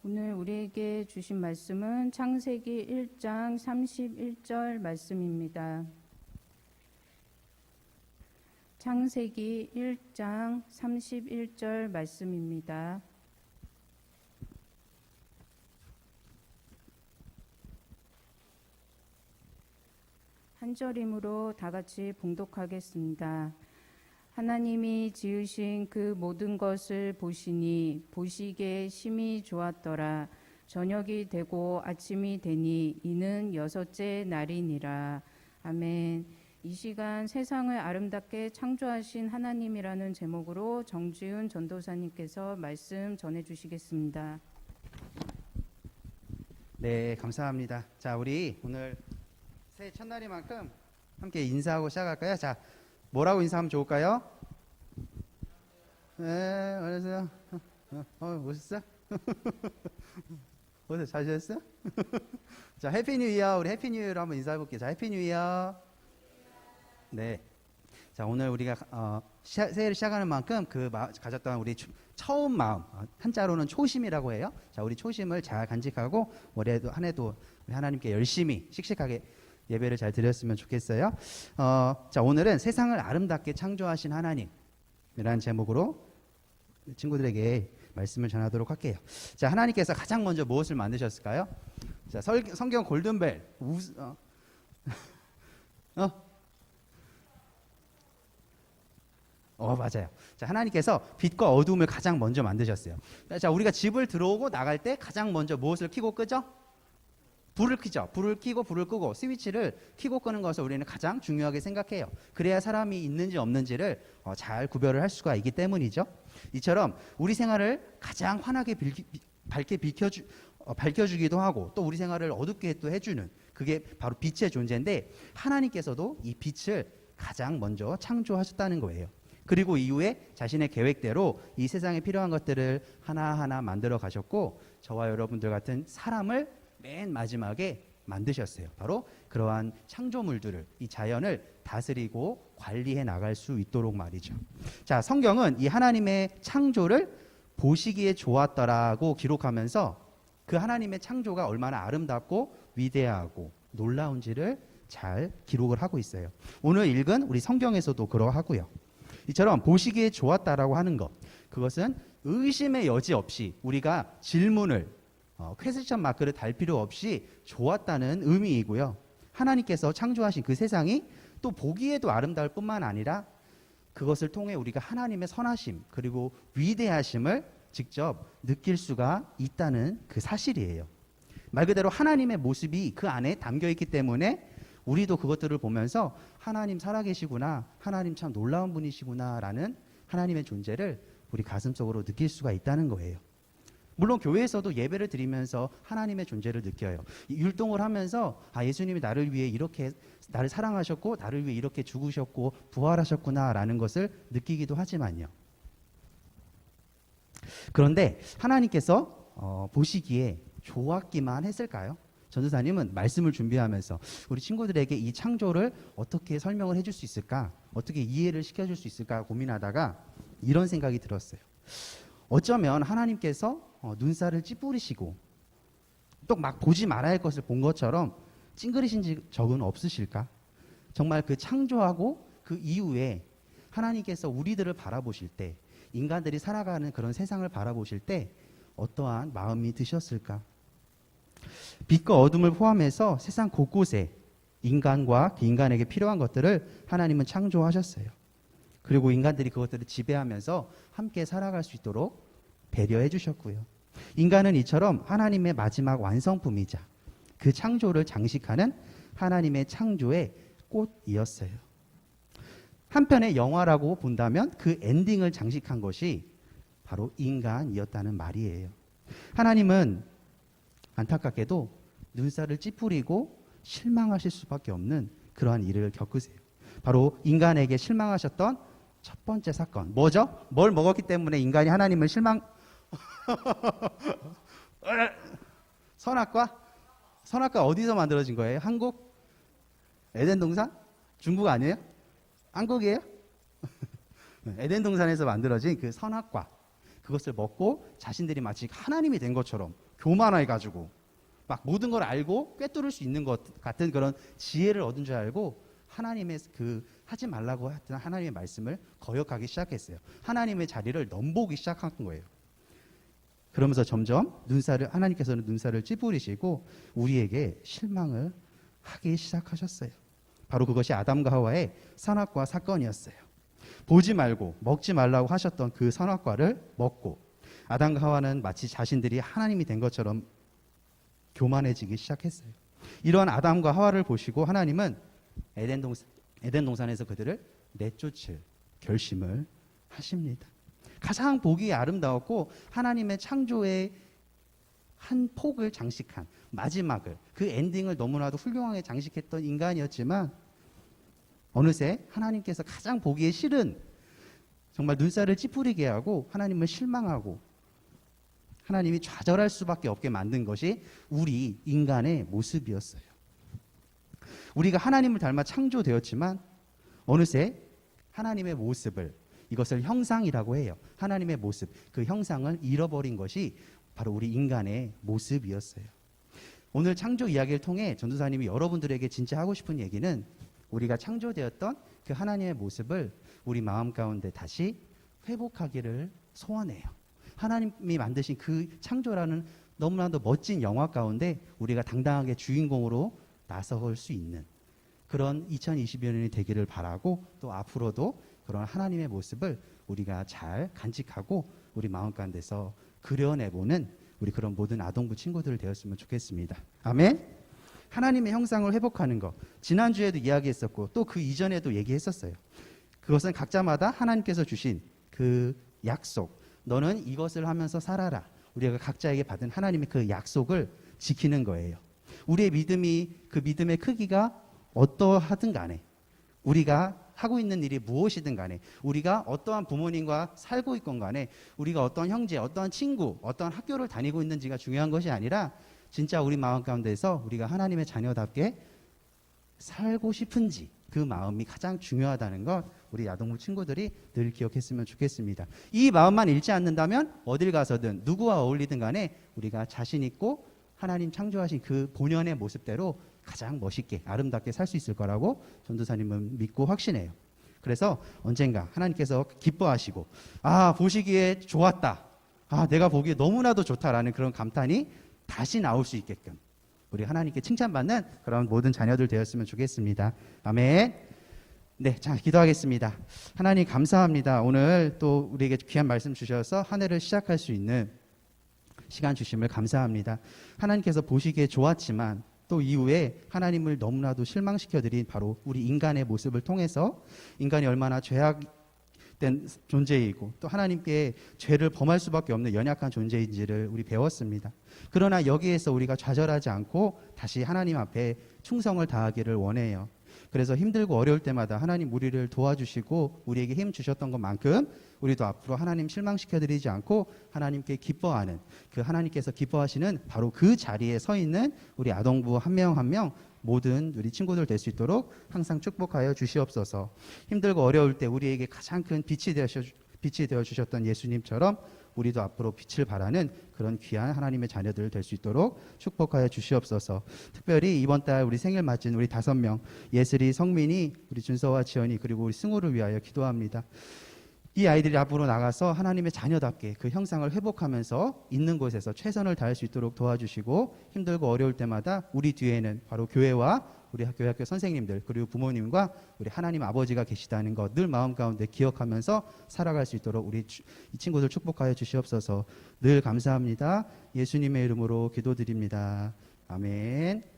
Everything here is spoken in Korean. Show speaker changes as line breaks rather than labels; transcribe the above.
오늘 우리에게 주신 말씀은 창세기 1장 31절 말씀입니다. 창세기 1장 31절 말씀입니다. 한 절이므로 다 같이 봉독하겠습니다. 하나님이 지으신 그 모든 것을 보시니 보시기에 심히 좋았더라. 저녁이 되고 아침이 되니 이는 여섯째 날이니라. 아멘. 이 시간 세상을 아름답게 창조하신 하나님이라는 제목으로 정지훈 전도사님께서 말씀 전해주시겠습니다.
네, 감사합니다. 자, 우리 오늘 새해 첫날이만큼 함께 인사하고 시작할까요? 자, 뭐라고 인사하면 좋을까요? 네, 안녕하세요. 오셨어? 오셨어? 잘 지냈어? 자, 해피 뉴 이어. 우리 해피 뉴 이어로 한번 인사해볼게요. 자, 해피 뉴 이어. 네. 자, 오늘 우리가 새해를 시작하는 만큼 가졌던 우리 처음 마음, 한자로는 초심이라고 해요. 자, 우리 초심을 잘 간직하고 올해도 한 해도 하나님께 열심히 씩씩하게 예배를 잘 드렸으면 좋겠어요. 자, 오늘은 세상을 아름답게 창조하신 하나님이라는 제목으로 친구들에게 말씀을 전하도록 할게요. 자, 하나님께서 가장 먼저 무엇을 만드셨을까요? 자, 성경 골든벨 맞아요. 자, 하나님께서 빛과 어둠을 가장 먼저 만드셨어요. 자, 우리가 집을 들어오고 나갈 때 가장 먼저 무엇을 켜고 끄죠? 불을 켜죠. 불을 켜고 불을 끄고 스위치를 켜고 끄는 것을 우리는 가장 중요하게 생각해요. 그래야 사람이 있는지 없는지를 잘 구별을 할 수가 있기 때문이죠. 이처럼 우리 생활을 가장 환하게 밝게 밝혀주기도 하고 또 우리 생활을 어둡게 또 해주는 그게 바로 빛의 존재인데 하나님께서도 이 빛을 가장 먼저 창조하셨다는 거예요. 그리고 이후에 자신의 계획대로 이 세상에 필요한 것들을 하나하나 만들어 가셨고 저와 여러분들 같은 사람을 맨 마지막에 만드셨어요. 바로 그러한 창조물들을 이 자연을 다스리고 관리해 나갈 수 있도록 말이죠. 자, 성경은 이 하나님의 창조를 보시기에 좋았더라고 기록하면서 그 하나님의 창조가 얼마나 아름답고 위대하고 놀라운지를 잘 기록을 하고 있어요. 오늘 읽은 우리 성경에서도 그러하고요. 이처럼 보시기에 좋았다라고 하는 것, 그것은 의심의 여지 없이 우리가 질문을 퀘스천 마크를 달 필요 없이 좋았다는 의미이고요. 하나님께서 창조하신 그 세상이 또 보기에도 아름다울 뿐만 아니라 그것을 통해 우리가 하나님의 선하심 그리고 위대하심을 직접 느낄 수가 있다는 그 사실이에요. 말 그대로 하나님의 모습이 그 안에 담겨 있기 때문에 우리도 그것들을 보면서 하나님 살아계시구나, 하나님 참 놀라운 분이시구나 라는 하나님의 존재를 우리 가슴속으로 느낄 수가 있다는 거예요. 물론 교회에서도 예배를 드리면서 하나님의 존재를 느껴요. 율동을 하면서 예수님이 나를 위해 이렇게 나를 사랑하셨고 나를 위해 이렇게 죽으셨고 부활하셨구나 라는 것을 느끼기도 하지만요. 그런데 하나님께서 보시기에 좋았기만 했을까요? 전도사님은 말씀을 준비하면서 우리 친구들에게 이 창조를 어떻게 설명을 해줄 수 있을까? 어떻게 이해를 시켜줄 수 있을까 고민하다가 이런 생각이 들었어요. 어쩌면 하나님께서 눈살을 찌푸리시고 또 막 보지 말아야 할 것을 본 것처럼 찡그리신 적은 없으실까? 정말 그 창조하고 그 이후에 하나님께서 우리들을 바라보실 때 인간들이 살아가는 그런 세상을 바라보실 때 어떠한 마음이 드셨을까? 빛과 어둠을 포함해서 세상 곳곳에 인간과 그 인간에게 필요한 것들을 하나님은 창조하셨어요. 그리고 인간들이 그것들을 지배하면서 함께 살아갈 수 있도록 배려해 주셨고요. 인간은 이처럼 하나님의 마지막 완성품이자 그 창조를 장식하는 하나님의 창조의 꽃이었어요. 한편의 영화라고 본다면 그 엔딩을 장식한 것이 바로 인간이었다는 말이에요. 하나님은 안타깝게도 눈살을 찌푸리고 실망하실 수밖에 없는 그러한 일을 겪으세요. 바로 인간에게 실망하셨던 첫 번째 사건 뭐죠? 뭘 먹었기 때문에 인간이 하나님을 선악과 어디서 만들어진 거예요? 한국? 에덴 동산? 중국 아니에요? 한국이에요? 에덴 동산에서 만들어진 그 선악과 그것을 먹고 자신들이 마치 하나님이 된 것처럼 교만해가지고 막 모든 걸 알고 꿰뚫을 수 있는 것 같은 그런 지혜를 얻은 줄 알고 하나님의 그 하지 말라고 했던 하나님의 말씀을 거역하기 시작했어요. 하나님의 자리를 넘보기 시작한 거예요. 그러면서 점점 하나님께서는 눈살을 찌푸리시고 우리에게 실망을 하기 시작하셨어요. 바로 그것이 아담과 하와의 선악과 사건이었어요. 보지 말고 먹지 말라고 하셨던 그 선악과를 먹고 아담과 하와는 마치 자신들이 하나님이 된 것처럼 교만해지기 시작했어요. 이러한 아담과 하와를 보시고 하나님은 에덴 동산에서 그들을 내쫓을 결심을 하십니다. 가장 보기 아름다웠고 하나님의 창조의 한 폭을 장식한 마지막을, 그 엔딩을 너무나도 훌륭하게 장식했던 인간이었지만 어느새 하나님께서 가장 보기에 싫은, 정말 눈살을 찌푸리게 하고 하나님을 실망하고 하나님이 좌절할 수밖에 없게 만든 것이 우리 인간의 모습이었어요. 우리가 하나님을 닮아 창조되었지만 어느새 하나님의 모습을, 이것을 형상이라고 해요. 하나님의 모습, 그 형상을 잃어버린 것이 바로 우리 인간의 모습이었어요. 오늘 창조 이야기를 통해 전도사님이 여러분들에게 진짜 하고 싶은 얘기는 우리가 창조되었던 그 하나님의 모습을 우리 마음 가운데 다시 회복하기를 소원해요. 하나님이 만드신 그 창조라는 너무나도 멋진 영화 가운데 우리가 당당하게 주인공으로 나설 수 있는 그런 2022년이 되기를 바라고, 또 앞으로도 그런 하나님의 모습을 우리가 잘 간직하고 우리 마음 가운데서 그려내보는 우리 그런 모든 아동부 친구들 되었으면 좋겠습니다. 아멘. 하나님의 형상을 회복하는 것, 지난주에도 이야기했었고 또 그 이전에도 얘기했었어요. 그것은 각자마다 하나님께서 주신 그 약속, 너는 이것을 하면서 살아라, 우리가 각자에게 받은 하나님의 그 약속을 지키는 거예요. 우리의 믿음이, 그 믿음의 크기가 어떠하든 간에, 우리가 하고 있는 일이 무엇이든 간에, 우리가 어떠한 부모님과 살고 있건 간에, 우리가 어떠한 형제, 어떠한 친구, 어떠한 학교를 다니고 있는지가 중요한 것이 아니라 진짜 우리 마음 가운데서 우리가 하나님의 자녀답게 살고 싶은지, 그 마음이 가장 중요하다는 것, 우리 아동부 친구들이 늘 기억했으면 좋겠습니다. 이 마음만 잃지 않는다면 어딜 가서든 누구와 어울리든 간에 우리가 자신 있고 하나님 창조하신 그 본연의 모습대로 가장 멋있게 아름답게 살 수 있을 거라고 전도사님은 믿고 확신해요. 그래서 언젠가 하나님께서 기뻐하시고, 보시기에 좋았다, 내가 보기에 너무나도 좋다라는 그런 감탄이 다시 나올 수 있게끔 우리 하나님께 칭찬받는 그런 모든 자녀들 되었으면 좋겠습니다. 아멘. 네, 자, 기도하겠습니다. 하나님 감사합니다. 오늘 또 우리에게 귀한 말씀 주셔서 한 해를 시작할 수 있는 시간 주심을 감사합니다. 하나님께서 보시기에 좋았지만 또 이후에 하나님을 너무나도 실망시켜드린 바로 우리 인간의 모습을 통해서 인간이 얼마나 죄악된 존재이고 또 하나님께 죄를 범할 수밖에 없는 연약한 존재인지를 우리 배웠습니다. 그러나 여기에서 우리가 좌절하지 않고 다시 하나님 앞에 충성을 다하기를 원해요. 그래서 힘들고 어려울 때마다 하나님 우리를 도와주시고 우리에게 힘 주셨던 것만큼 우리도 앞으로 하나님 실망시켜드리지 않고 하나님께 기뻐하는, 그 하나님께서 기뻐하시는 바로 그 자리에 서 있는 우리 아동부 한 명 한 명 모든 우리 친구들 될 수 있도록 항상 축복하여 주시옵소서. 힘들고 어려울 때 우리에게 가장 큰 빛이 되어 주셨던 예수님처럼 우리도 앞으로 빛을 발하는 그런 귀한 하나님의 자녀들 될 수 있도록 축복하여 주시옵소서. 특별히 이번 달 우리 생일 맞은 우리 5명, 예슬이, 성민이, 우리 준서와 지연이, 그리고 우리 승우를 위하여 기도합니다. 이 아이들이 앞으로 나가서 하나님의 자녀답게 그 형상을 회복하면서 있는 곳에서 최선을 다할 수 있도록 도와주시고, 힘들고 어려울 때마다 우리 뒤에는 바로 교회와 우리 학교 선생님들, 그리고 부모님과 우리 하나님 아버지가 계시다는 것 늘 마음 가운데 기억하면서 살아갈 수 있도록 우리 이 친구들 축복하여 주시옵소서. 늘 감사합니다. 예수님의 이름으로 기도드립니다. 아멘.